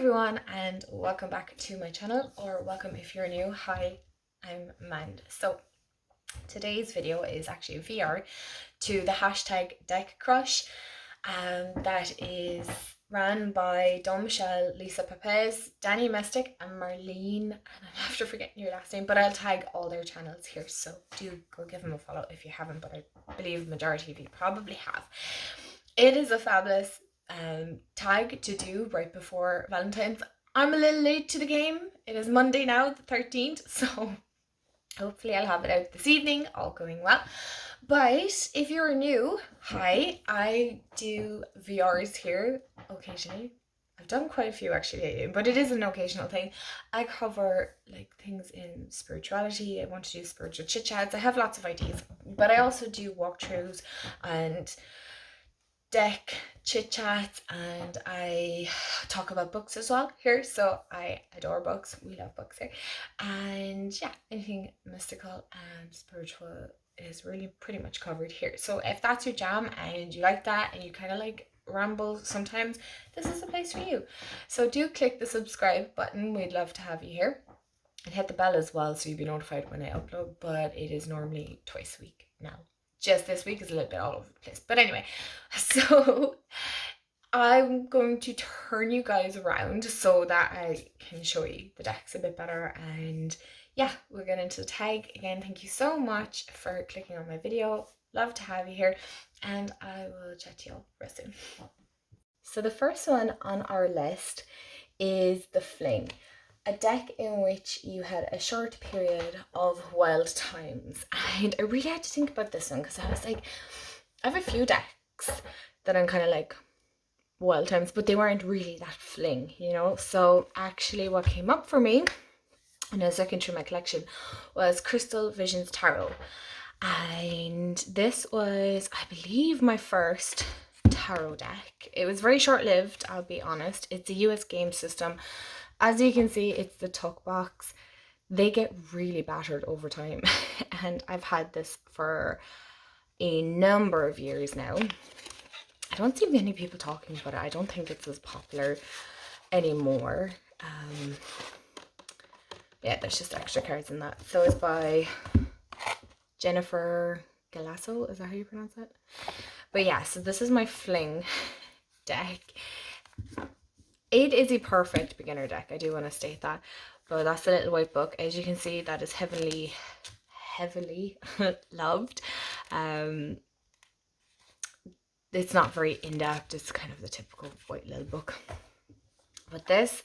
everyone, and welcome back to my channel, or welcome if you're new. Hi, I'm Mand. So today's video is actually a VR to the hashtag deckcrush, that is ran by Don Michel, Lisa Pepez, Danny Mestic, and Marlene, and I'm after forgetting your last name, but I'll tag all their channels here, so do go give them a follow if you haven't, but I believe the majority of you probably have. It is a fabulous tag to do right before Valentine's. I'm a little late to the game. It is Monday now, the 13th, so hopefully I'll have it out this evening, all going well. But if you're new, hi, I do VRs here occasionally. I've done quite a few actually, but it is an occasional thing. I cover like things in spirituality. I want to do spiritual chit chats. I have lots of ideas, but I also do walkthroughs and deck chit chats, and I talk about books as well here. So I adore books. We love books here, and yeah, anything mystical and spiritual is really pretty much covered here. So if that's your jam and you like that and you kind of like ramble sometimes, this is the place for you. So do click the subscribe button. We'd love to have you here, and hit the bell as well so you'll be notified when I upload, but it is normally twice a week now. Just this week is a little bit all over the place. But anyway, so I'm going to turn you guys around so that I can show you the decks a bit better. And yeah, we'll get into the tag. Again, thank you so much for clicking on my video. Love to have you here, and I will chat to you all real soon. So the first one on our list is the Fling, a deck in which you had a short period of wild times. And I really had to think about this one because I was like, I have a few decks that I'm kind of like wild times, but they weren't really that Fling, you know? So actually what came up for me when I was looking through my collection was Crystal Visions Tarot. And this was, I believe, my first tarot deck. It was very short-lived, I'll be honest. It's a US game system. As you can see, it's the tuck box. They get really battered over time, and I've had this for a number of years now. I don't see many people talking about it. I don't think it's as popular anymore. Yeah, there's just extra cards in that. So it's by Jennifer Galasso, is that how you pronounce it? But yeah, so this is my Fling deck. It is a perfect beginner deck, I do want to state that. But that's the little white book. As you can see, that is heavily loved. It's not very in-depth. It's kind of the typical white little book. But this,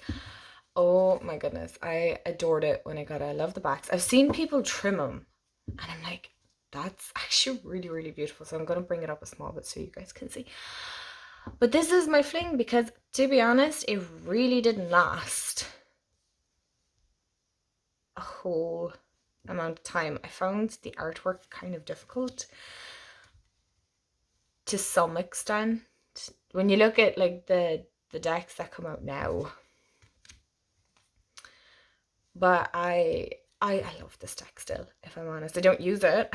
oh my goodness, I adored it when I got it. I love the backs. I've seen people trim them, and I'm like, that's actually really, really beautiful. So I'm going to bring it up a small bit so you guys can see. But this is my Fling because, to be honest, it really didn't last a whole amount of time. I found the artwork kind of difficult to some extent. When you look at like the decks that come out now. But I love this deck still, if I'm honest. I don't use it.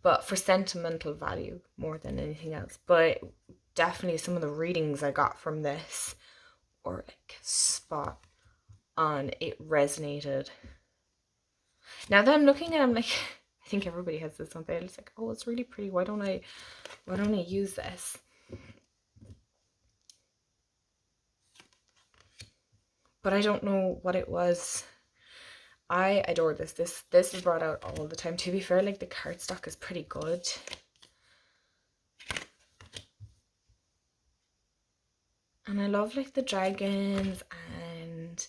But for sentimental value more than anything else. But definitely some of the readings I got from this were like spot on. It resonated. Now that I'm looking at it, I'm like, I think everybody has this on there. It's like, oh, it's really pretty. Why don't I use this? But I don't know what it was. I adore this. This is brought out all the time. To be fair, like the cardstock is pretty good. And I love like the dragons and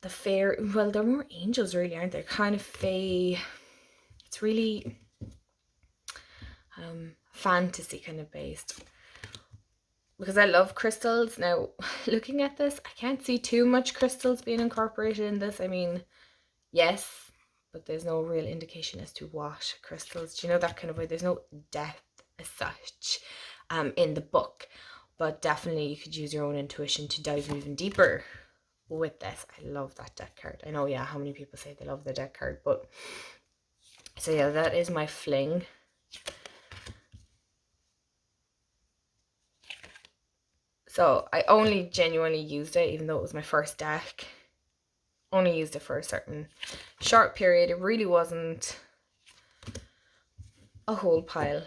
the fair. Well, they're more angels really, aren't they? Kind of fae. It's really fantasy kind of based. Because I love crystals. Now, looking at this, I can't see too much crystals being incorporated in this. I mean, yes, but there's no real indication as to what crystals. Do you know, that kind of way? There's no depth as such in the book. But definitely you could use your own intuition to dive even deeper with this. I love that deck card. I know, yeah, how many people say they love the deck card. But, so yeah, that is my Fling. So I only genuinely used it, even though it was my first deck. Only used it for a certain short period. It really wasn't a whole pile,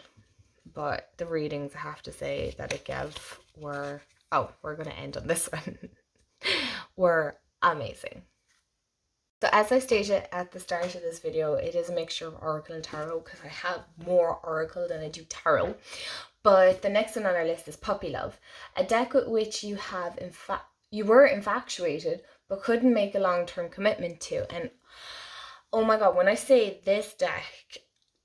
but the readings, I have to say, that it gave were, oh, we're going to end on this one, were amazing. So as I stated at the start of this video, it is a mixture of Oracle and Tarot, because I have more Oracle than I do Tarot. But the next one on our list is Puppy Love, a deck with which you have you were infatuated but couldn't make a long-term commitment to. And oh my god, when I say this deck,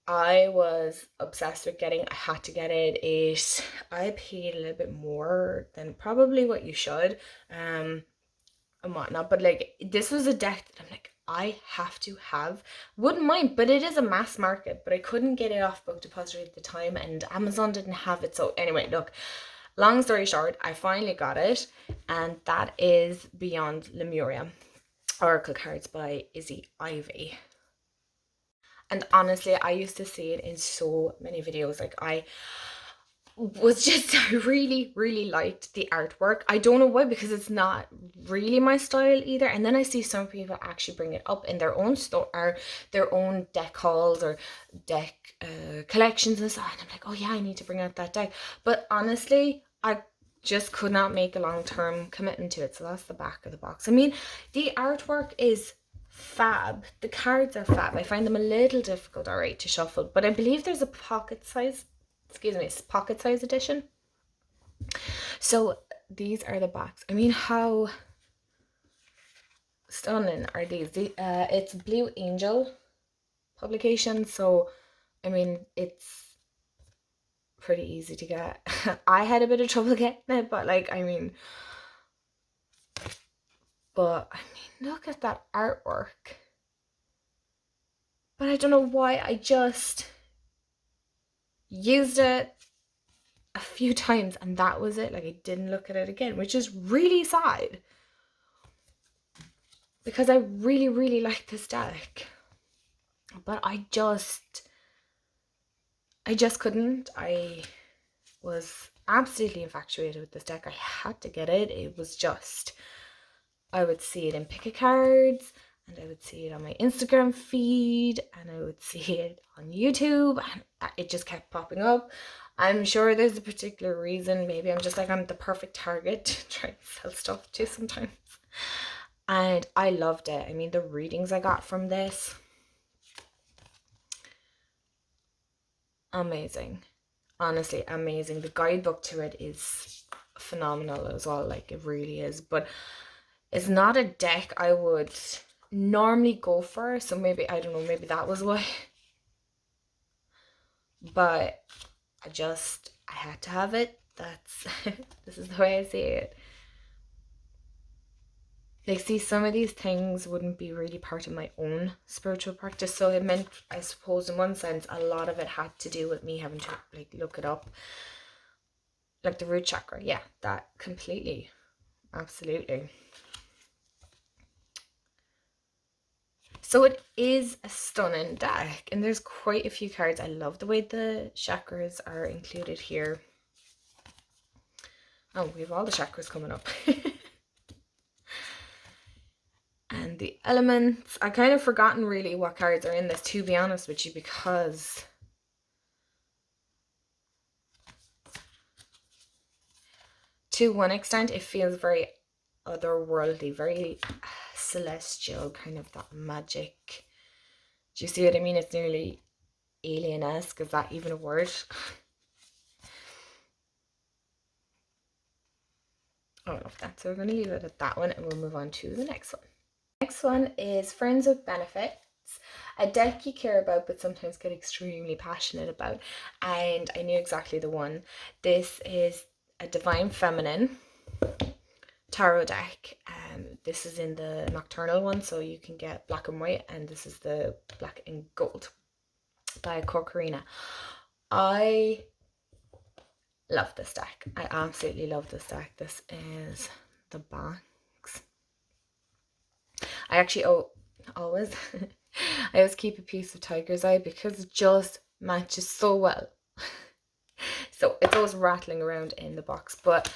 I was obsessed with getting. I had to get it. I paid a little bit more than probably what you should, and whatnot. But like, this was a deck that I'm like, I have to have. Wouldn't mind, but it is a mass market. But I couldn't get it off Book Depository at the time, and Amazon didn't have it. So anyway, look. Long story short, I finally got it, and that is Beyond Lemuria, Oracle cards by Izzy Ivy. And honestly, I used to see it in so many videos. Like, I was just, I really liked the artwork. I don't know why, because it's not really my style either. And then I see some people actually bring it up in their own store, or their own deck hauls, or deck collections and so on. And I'm like, oh yeah, I need to bring out that deck. But honestly, I just could not make a long-term commitment to it. So that's the back of the box. I mean, the artwork is fab. The cards are fab. I find them a little difficult, alright, to shuffle, but I believe there's a pocket size, pocket size edition. So these are the backs. I mean, how stunning are these? It's Blue Angel publication, so I mean, it's pretty easy to get. I had a bit of trouble getting it, but like, I mean, look at that artwork. But I don't know why, I just used it a few times and that was it. Like, I didn't look at it again, which is really sad, because I really like this deck. But I just couldn't. I was absolutely infatuated with this deck. I had to get it. It was just, I would see it in pick-a-cards, and I would see it on my Instagram feed, and I would see it on YouTube, and it just kept popping up. I'm sure there's a particular reason. Maybe I'm just like, I'm the perfect target to try and sell stuff to sometimes. And I loved it. I mean, the readings I got from this, amazing. Honestly, amazing. The guidebook to it is phenomenal as well. Like, it really is. But it's not a deck I would normally go for. So maybe, I don't know, maybe that was why. But I had to have it. That's this is the way I see it. Like, see, some of these things wouldn't be really part of my own spiritual practice, so it meant, I suppose, in one sense, a lot of it had to do with me having to like look it up. Like the root chakra, yeah, that completely, absolutely. So it is a stunning deck, and there's quite a few cards. I love the way the chakras are included here. Oh, we have all the chakras coming up. And the elements, I kind of forgotten really what cards are in this, to be honest with you, because to one extent it feels very otherworldly, very celestial, kind of that magic. Do you see what I mean? It's nearly alien-esque. Is that even a word? I don't know if that's, so we're going to leave it at that one, and we'll move on to the next one. Next one is Friends with Benefits, a deck you care about but sometimes get extremely passionate about, and I knew exactly the one. This is a Divine Feminine tarot deck. This is in the nocturnal one, so you can get black and white, and this is the black and gold by Corcorina. I love this deck. I absolutely love this deck. This is the backs. I actually always I always keep a piece of tiger's eye because it just matches so well. So it's always rattling around in the box. But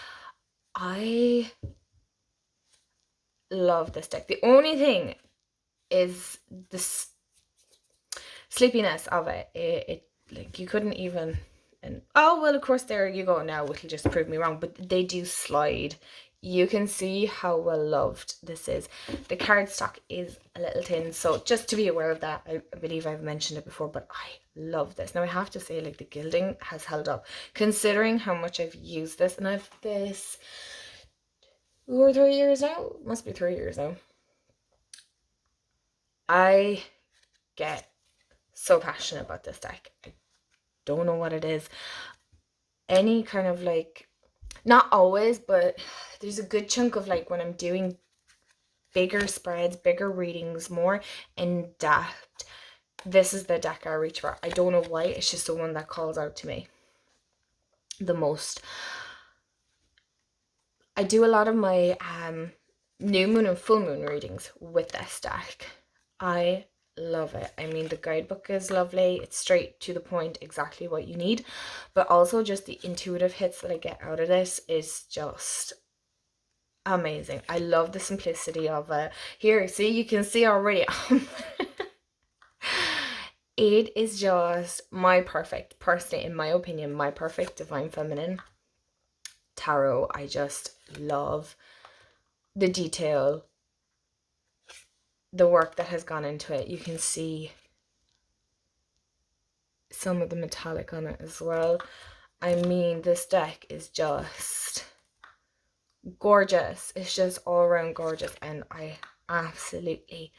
I love this deck. The only thing is the sleepiness of it. It like, you couldn't even, and oh well, of course, there you go. Now it'll just prove me wrong, but they do slide. You can see how well loved this is. The cardstock is a little thin, so just to be aware of that. I believe I've mentioned it before, but I love this. Now I have to say, like, the gilding has held up considering how much I've used this, and I've this 2 or 3 years now. Must be 3 years now. I get so passionate about this deck. I don't know what it is. Any kind of, like, not always, but there's a good chunk of, like, when I'm doing bigger spreads, bigger readings, more in depth, this is the deck I reach for. I don't know why, it's just the one that calls out to me the most. I do a lot of my new moon and full moon readings with this deck. I love it. I mean, the guidebook is lovely. It's straight to the point, exactly what you need. But also just the intuitive hits that I get out of this is just amazing. I love the simplicity of it. Here, see, you can see already. It is just my perfect, personally, in my opinion, my perfect Divine Feminine tarot. I just love the detail, the work that has gone into it. You can see some of the metallic on it as well. I mean, this deck is just gorgeous. It's just all around gorgeous, and I absolutely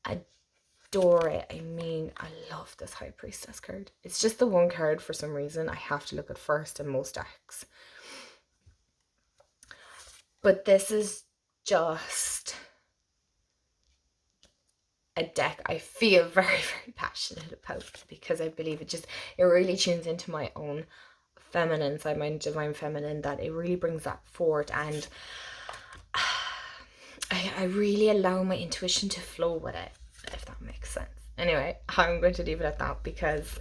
adore it. I mean, I love this High Priestess card. It's just the one card for some reason I have to look at first in most decks. But this is just a deck I feel very, very passionate about, because I believe it really tunes into my own feminine side, my Divine Feminine, that it really brings that forward, and I really allow my intuition to flow with it, if that makes sense. Anyway, I'm going to leave it at that because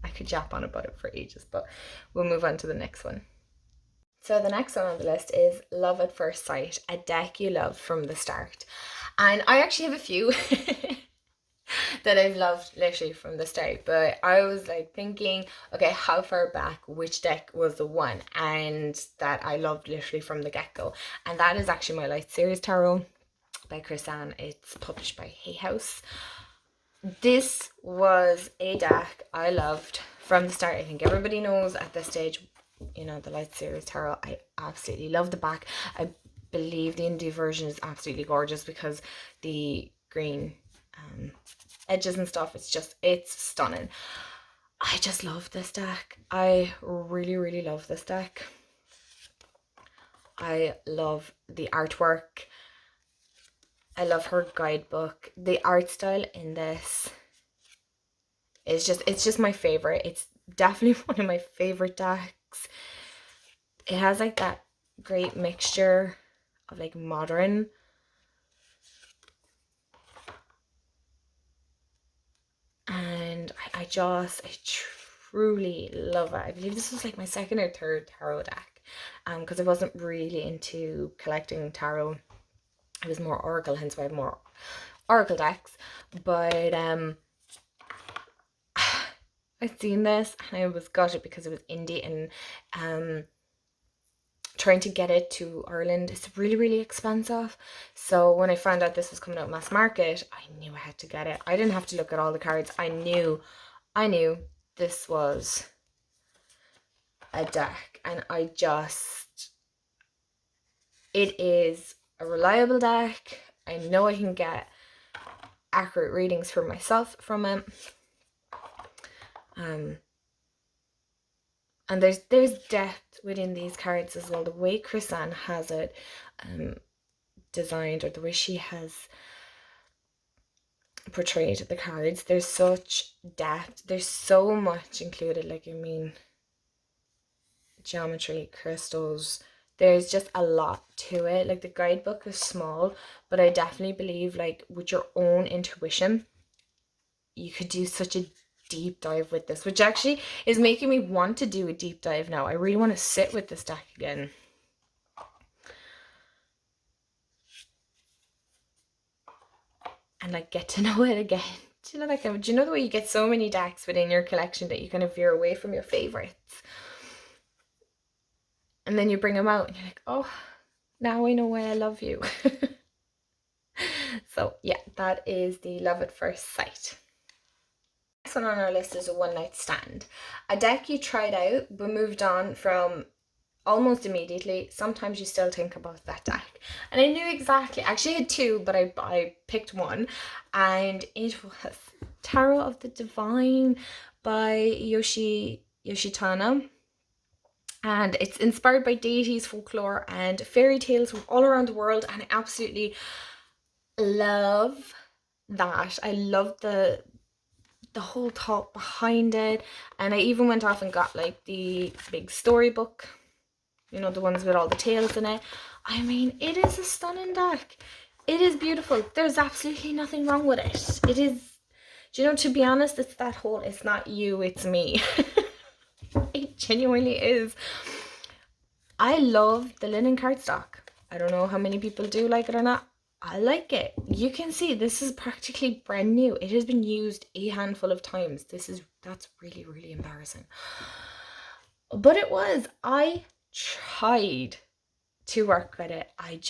I could yap on about it for ages, but we'll move on to the next one. So the next one on the list is Love at First Sight, a deck you love from the start. And I actually have a few that I've loved literally from the start, but I was like thinking, okay, how far back, which deck was the one and that I loved literally from the get-go? And that is actually my Light Series Tarot by Chris-Anne. It's published by Hay House. This was a deck I loved from the start. I think everybody knows at this stage, you know, the Light Series Tarot. I absolutely love the back. I believe the indie version is absolutely gorgeous because the green edges and stuff, it's stunning. I just love this deck. I really, really love this deck. I love the artwork. I love her guidebook. The art style in this is it's just my favorite. It's definitely one of my favorite decks. It has like that great mixture of like modern and I truly love it. I believe this was like my second or third tarot deck, because I wasn't really into collecting tarot. It was more oracle, hence why I have more oracle decks. But I'd seen this and I was gutted because it was indie, and trying to get it to Ireland is really, really expensive. So when I found out this was coming out mass market, I knew I had to get it. I didn't have to look at all the cards. I knew this was a deck, and it is a reliable deck. I know I can get accurate readings for myself from it. And there's depth within these cards as well. The way Chris-Anne has it designed, or the way she has portrayed the cards, there's such depth. There's so much included. Like, I mean, geometry, crystals. There's just a lot to it. Like, the guidebook is small, but I definitely believe, like, with your own intuition, you could do such a deep dive with this, which actually is making me want to do a deep dive now. I really want to sit with this deck again. and like get to know it again. Do you know that kind of, do you know the way you get so many decks within your collection that you kind of veer away from your favorites? And then you bring them out and you're like, oh, now I know why I love you. So yeah, that is the Love at First Sight. Next one on our list is a One Night Stand. A deck you tried out but moved on from almost immediately. Sometimes you still think about that deck. And I knew exactly, actually I had two, but I picked one, and it was Tarot of the Divine by Yoshitana. And it's inspired by deities, folklore, and fairy tales from all around the world, and I absolutely love that. I love the whole thought behind it, and I even went off and got like the big storybook, you know, the ones with all the tales in it. I mean, it is a stunning deck. It is beautiful. There's absolutely nothing wrong with it. It is, do you know, to be honest, it's that whole, it's not you, it's me. It genuinely is. I love the linen cardstock. I don't know how many people do like it or not. I like it. You can see this is practically brand new. It has been used a handful of times. That's really, really embarrassing. But it was. I tried to work with it. I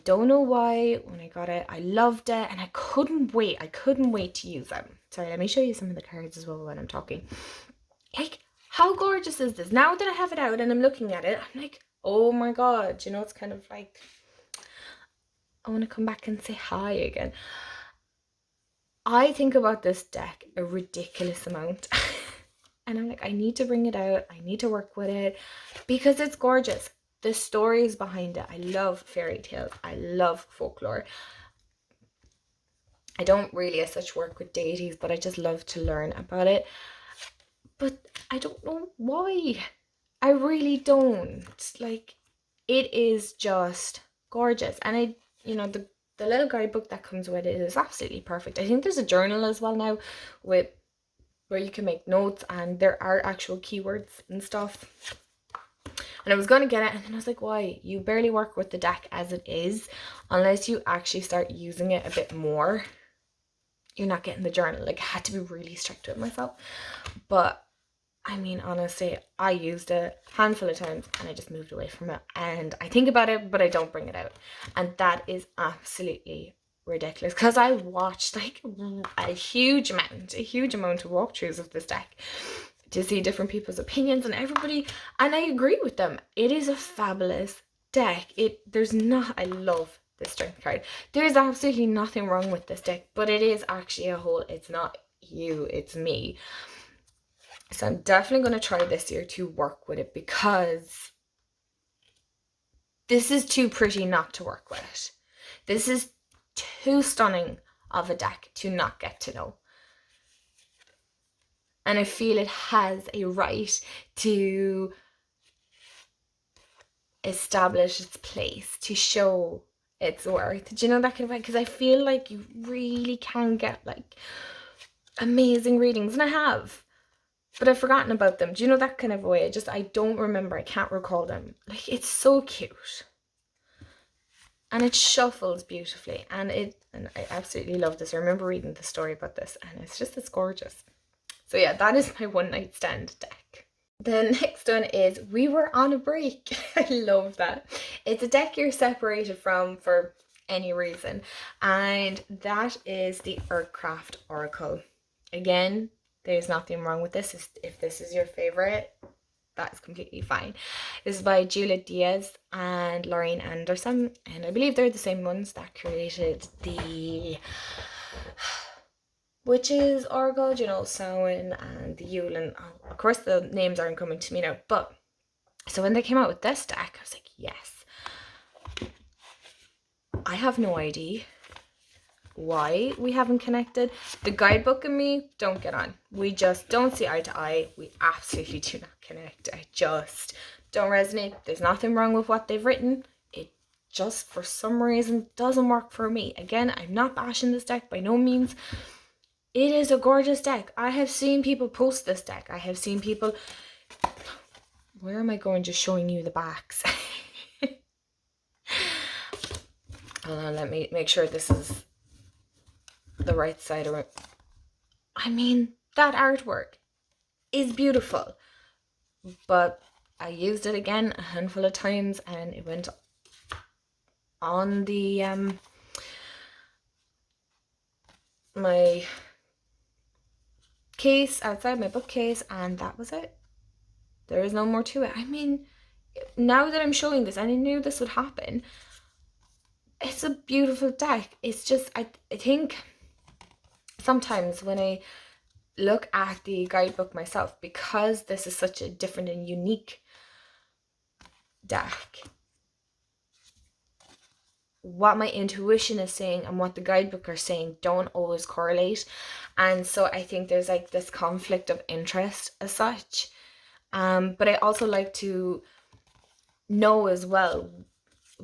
don't know why. When I got it, I loved it, and I couldn't wait. I couldn't wait to use them. Sorry, let me show you some of the cards as well when I'm talking. Like, how gorgeous is this? Now that I have it out and I'm looking at it, I'm like, oh my god, you know, it's kind of like, I want to come back and say hi again. I think about this deck a ridiculous amount. And I'm like, I need to bring it out. I need to work with it because it's gorgeous. The stories behind it. I love fairy tales. I love folklore. I don't really as such work with deities, but I just love to learn about it. But I don't know why. I really don't. Like, it is just gorgeous. And you know, the little guidebook that comes with it is absolutely perfect. I think there's a journal as well now with where you can make notes, and there are actual keywords and stuff. And I was going to get it, and then I was like, why? You barely work with the deck as it is unless you actually start using it a bit more. You're not getting the journal. Like, I had to be really strict with myself. But I mean, honestly, I used it a handful of times and I just moved away from it. And I think about it, but I don't bring it out. And that is absolutely ridiculous, because I watched like a huge amount of walkthroughs of this deck to see different people's opinions and everybody, and I agree with them. It is a fabulous deck. I love the strength card. There's absolutely nothing wrong with this deck, but it is actually a whole, it's not you, it's me. So I'm definitely going to try this year to work with it, because this is too pretty not to work with. This is too stunning of a deck to not get to know. And I feel it has a right to establish its place, to show its worth. Do you know that kind of way? Because I feel like you really can get like amazing readings, and I have, but I've forgotten about them. Do you know that kind of way? I don't remember. I can't recall them. Like, it's so cute. And it shuffles beautifully. And I absolutely love this. I remember reading the story about this, and it's gorgeous. So yeah, that is my One Night Stand deck. The next one is We Were on a Break. I love that. It's a deck you're separated from for any reason. And that is the Earthcraft Oracle. Again, there's nothing wrong with this. If this is your favorite, that's completely fine. This is by Juliet Diaz and Lorraine Anderson, and I believe they're the same ones that created the Witches Oracle, you know, Samhain and the Yule. Of course the names aren't coming to me now, but so when they came out with this deck, I was like, yes. I have no idea why we haven't connected. The guidebook and me don't get on. We just don't see eye to eye. We absolutely do not connect. I just don't resonate. There's nothing wrong with what they've written. It just, for some reason, doesn't work for me. Again, I'm not bashing this deck by no means. It is a gorgeous deck. I have seen people post this deck. I have seen people... Where am I going? Just showing you the backs. Hold on, let me make sure this is the right side around. I mean, that artwork is beautiful, but I used it again a handful of times and it went on the my case outside my bookcase, and that was it. There is no more to it. I mean, now that I'm showing this, and I knew this would happen, it's a beautiful deck. It's just, I think sometimes when I look at the guidebook myself, because this is such a different and unique deck, what my intuition is saying and what the guidebook are saying don't always correlate. And so I think there's like this conflict of interest as such. But I also like to know as well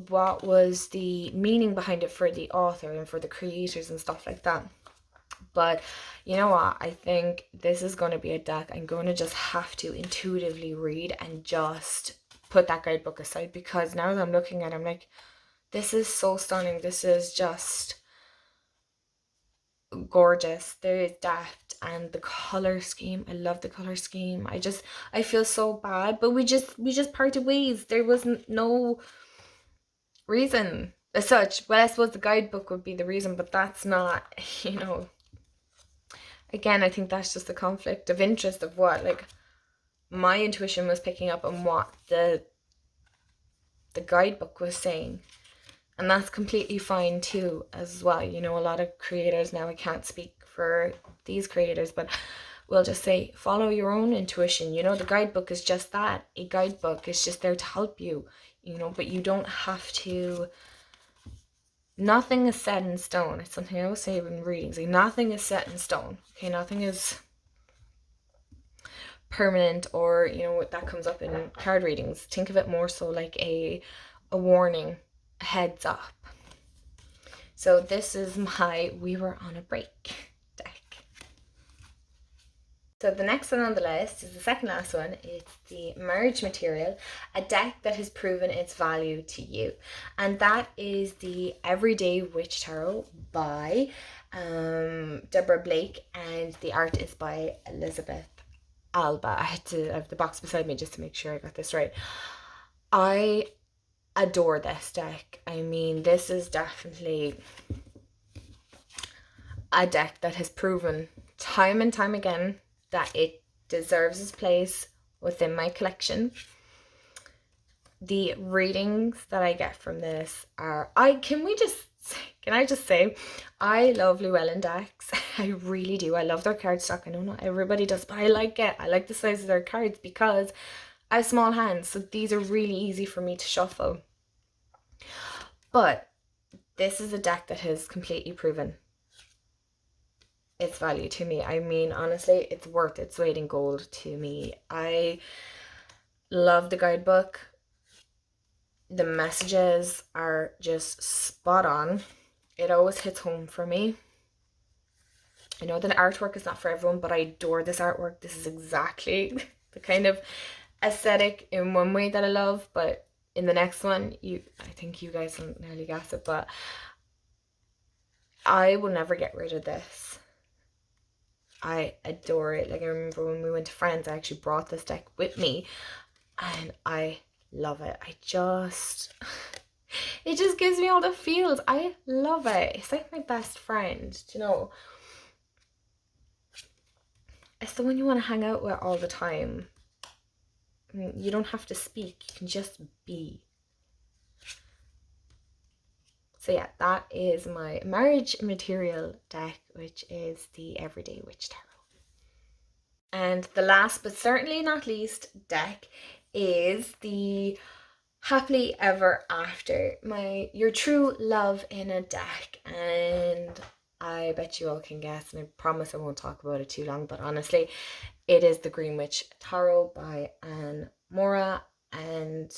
what was the meaning behind it for the author and for the creators and stuff like that. But you know what? I think this is going to be a deck I'm going to just have to intuitively read and just put that guidebook aside, because now that I'm looking at it, I'm like, this is so stunning. This is just gorgeous. There is depth, and the color scheme, I love the color scheme. I feel so bad, but we just parted ways. There wasn't no reason as such. Well, I suppose the guidebook would be the reason, but that's not, again, I think that's just a conflict of interest of what, like, my intuition was picking up on what the guidebook was saying. And that's completely fine too, as well. A lot of creators now, I can't speak for these creators, but we'll just say follow your own intuition. The guidebook is just that, a guidebook. Is just there to help you, but you don't have to. Nothing is set in stone. It's something I always say in readings. Like, nothing is set in stone. Okay, nothing is permanent, or that comes up in card readings. Think of it more so like a warning, a heads up. So this is my We Were on a Break deck. So the next one on the list is the second last one. It's the Marriage Material, a deck that has proven its value to you. And that is the Everyday Witch Tarot by Deborah Blake, and the art is by Elizabeth Alba. I had to have the box beside me just to make sure I got this right. I adore this deck. I mean, this is definitely a deck that has proven time and time again that it deserves its place within my collection. The readings that I get from this are, can I just say, I love Llewellyn decks. I really do. I love their cardstock. I know not everybody does, but I like it. I like the size of their cards because I have small hands, so these are really easy for me to shuffle. But this is a deck that has completely proven its value to me. I mean, honestly, it's worth its weight in gold to me. I love the guidebook. The messages are just spot on. It always hits home for me. I know that artwork is not for everyone, but I adore this artwork. This is exactly the kind of aesthetic in one way that I love, but in the next one, I think you guys will nearly guess it, but I will never get rid of this. I adore it. Like, I remember when we went to France, I actually brought this deck with me, and I love it. It just gives me all the feels. I love it. It's like my best friend, It's the one you want to hang out with all the time. I mean, you don't have to speak, you can just be. So yeah, that is my Marriage Material deck, which is the Everyday Witch Tarot. And the last but certainly not least deck is the Happily Ever After, your true love in a deck. And I bet you all can guess, and I promise I won't talk about it too long, but honestly, it is the Green Witch Tarot by Anne Mora, and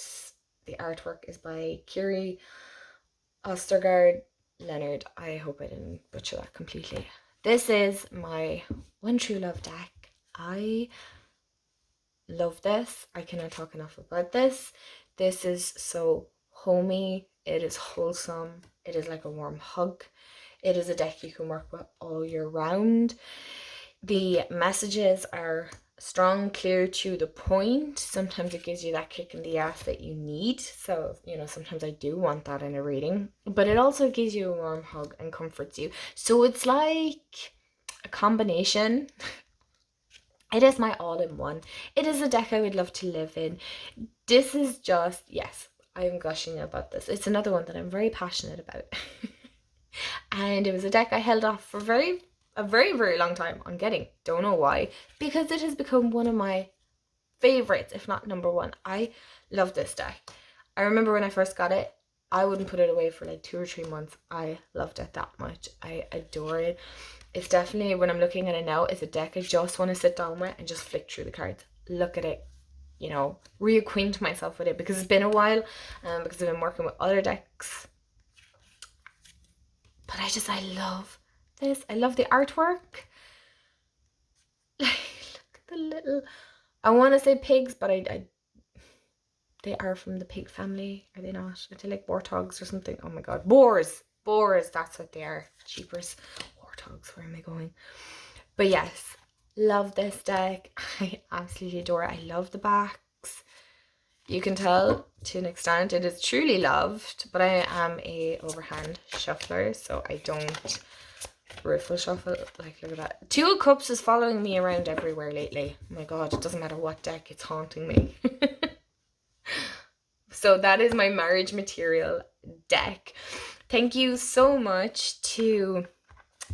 the artwork is by Kiri Ostergaard Leonard. I hope I didn't butcher that completely. This is my one true love deck. I love this. I cannot talk enough about this. This is so homey. It is wholesome. It is like a warm hug. It is a deck you can work with all year round. The messages are strong, clear, to the point. Sometimes it gives you that kick in the ass that you need. So, you know, sometimes I do want that in a reading. But it also gives you a warm hug and comforts you. So it's like a combination. It is my all-in-one. It is a deck I would love to live in. This is just, yes, I'm gushing about this. It's another one that I'm very passionate about. And it was a deck I held off for a very, very long time on getting. Don't know why. Because it has become one of my favorites, if not number one. I love this deck. I remember when I first got it, I wouldn't put it away for like 2 or 3 months. I loved it that much. I adore it. It's definitely, when I'm looking at it now, it's a deck I just want to sit down with and just flick through the cards. Look at it, you know, reacquaint myself with it, because it's been a while, because I've been working with other decks. But I love this. I love the artwork. Like, look at the little, I want to say pigs, but they are from the pig family, are they not? Are they like warthogs or something? Oh my god, boars, that's what they are. Jeepers, warthogs, where am I going? But yes, love this deck. I absolutely adore it. I love the backs. You can tell to an extent it is truly loved, but I am a overhand shuffler, so I don't riffle shuffle. Like, look at that. 2 of Cups is following me around everywhere lately. Oh my god, it doesn't matter what deck, it's haunting me. So that is my marriage material deck. Thank you so much to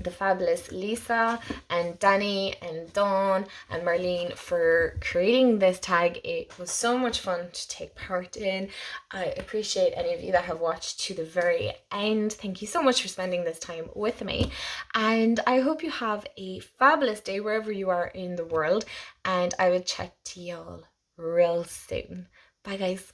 the fabulous Lisa and Danny and Dawn and Marlene for creating this tag. It was so much fun to take part in. I appreciate any of you that have watched to the very end. Thank you so much for spending this time with me, and I hope you have a fabulous day wherever you are in the world, and I will chat to y'all real soon. Bye guys.